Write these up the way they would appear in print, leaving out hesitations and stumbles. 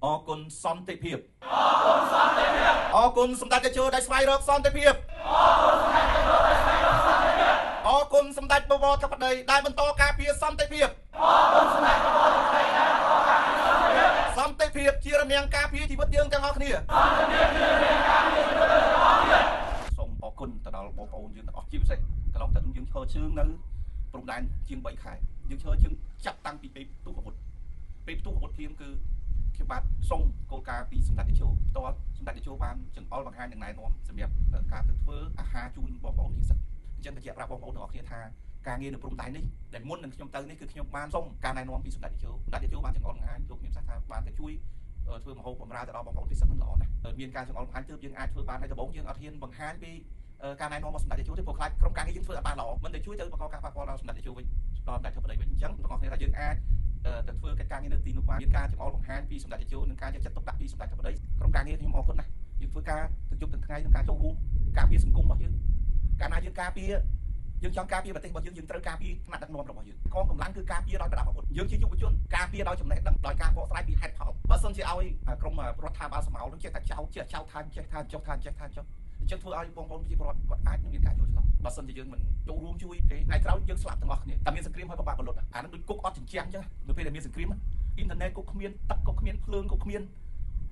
អរគុណសន្តិភាពអរគុណសម្ដេចតេជោដែលស្វែងរកសន្តិភាពអរគុណសម្ដេចបវរធិបតីដែលបន្តការពារសន្តិភាពសន្តិភាពជារនាំងការពារជីវិតយើងទាំងអស់គ្នាសូមអរគុណទៅដល់បងប្អូនយើងទាំងអស់ជាពិសេសកន្លងទៅយើងឈរជើងនៅព្រំដែនជាង3ខែយើងឈរជើងចាប់តាំងពីពេលផ្ទុះអាវុធភ្លាមគឺខ្ញុំបាទសូមគោលការណ៍ពីសម្ដេចតេជោផ្ទាល់សម្ដេចតេជោបានចង្អុលបង្ហាញនិងណែនាំសម្រាប់ការទៅធ្វើអាហារជូនបងប្អូននិស្សិតអញ្ចឹងបញ្ជាក់ប្រាប់បងប្អូនទាំងអស់គ្នាថាការងារនៅព្រំដែននេះដែលមុននឹងខ្ញុំទៅនេះគឺខ្ញុំបានសូមការណែនាំពីសម្ដេចតេជោបានចង្អុលបង្ហាញលោកមានសាស្ត្រថាបានទៅជួយធ្វើម្ហូបបម្រើទៅដល់បងប្អូននិស្សិតនឹងល្អណាស់មានការចង្អុលបង្ហាញទើបយើងអាចធ្វើបានហើយដំបូងយើងអត់ហ៊ានបង្ហាញពីការណែនាំរបស់សម្ដេចតេជោទេព្រោះខ្លាចក្រុមការងារយើងធ្វើអត់បានល្អមិនទៅជួយទៅបង្កការប៉ះពាល់ដល់សម្ដេចតេជោវិញដល់តែធ្វើប្តីវិញអញ្ចឹងបងប្អូនថាយើងអាចទៅធ្វើកិច្ចការងារនៅទីនោះបានមានការចង្អុលបង្ហាញពីសម្ដេចតេជោនិងការយកចិត្តទុកដាក់ពីសម្ដេចធិបតីក្រុមការងារខ្ញុំអរគុណណាស់យើងធ្វើការទាំងយប់ទាំងថ្ងៃក្នុងការចូលរួមការពារសង្គមរបស់យើងកាលណាយើងការពារយើងចង់ការពារប្រទេសរបស់យើងត្រូវការពារថ្នាក់ដឹកនាំរបស់យើងកងកម្លាំងគឺការពារដោយប្រដាប់អាវុធយើងជាយុវជនការពារដោយចំណេះដឹងដោយការបកស្រាយពីហេតុផលបើសិនជាឲ្យក្រុមរដ្ឋាភិបាលសមោលនឹងចេះតែចោទថាចេះថាចុះថាចេះថាចុះអញ្ចឹងធ្វើឲ្យបងប្អូនប្រជាពលរដ្ឋគាត់អាចនឹងមានការយល់ច្រឡំបើសិនជាយើងមិនចូលរួមជួយទេថ្ងៃក្រោយយើងស្លាប់ទាំងអស់គ្នាតែមានសង្គ្រាមហើយពិបាកបលុតអានឹងដូចគុកអត់ជញ្ជាំងអញ្ចឹងនៅពេលដែលមានសង្គ្រាមអ៊ីនធឺណិតក៏គ្មានទឹកក៏គ្មានភ្លើងក៏គ្មាន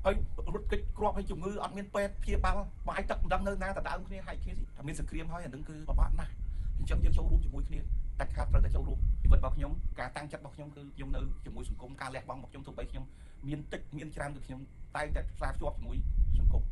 ហើយរត់គេចគ្រាប់ហើយជំងឺអត់មានពេទ្យព្យាបាលបាយទឹកមិនដឹងនៅណាដដើមគ្នាហើយគ្នាតែមានសង្គ្រាមហើយអានឹងគឺពិបាកណាស់អញ្ចឹងយើងចូលរួមជាមួយគ្នាតែខាតត្រូវតែចូលរួមជីវិតរបស់ខ្ញុំការតាំងចិត្តរបស់ខ្ញុំគឺខ្ញុំនៅជាមួយសង្គមការលះបង់របស់ខ្ញុំទោះបីខ្ញុំមានតិចមានច្រើនគឺខ្ញុំតែងតែផ្សារភ្ជាប់ជាមួយសង្គម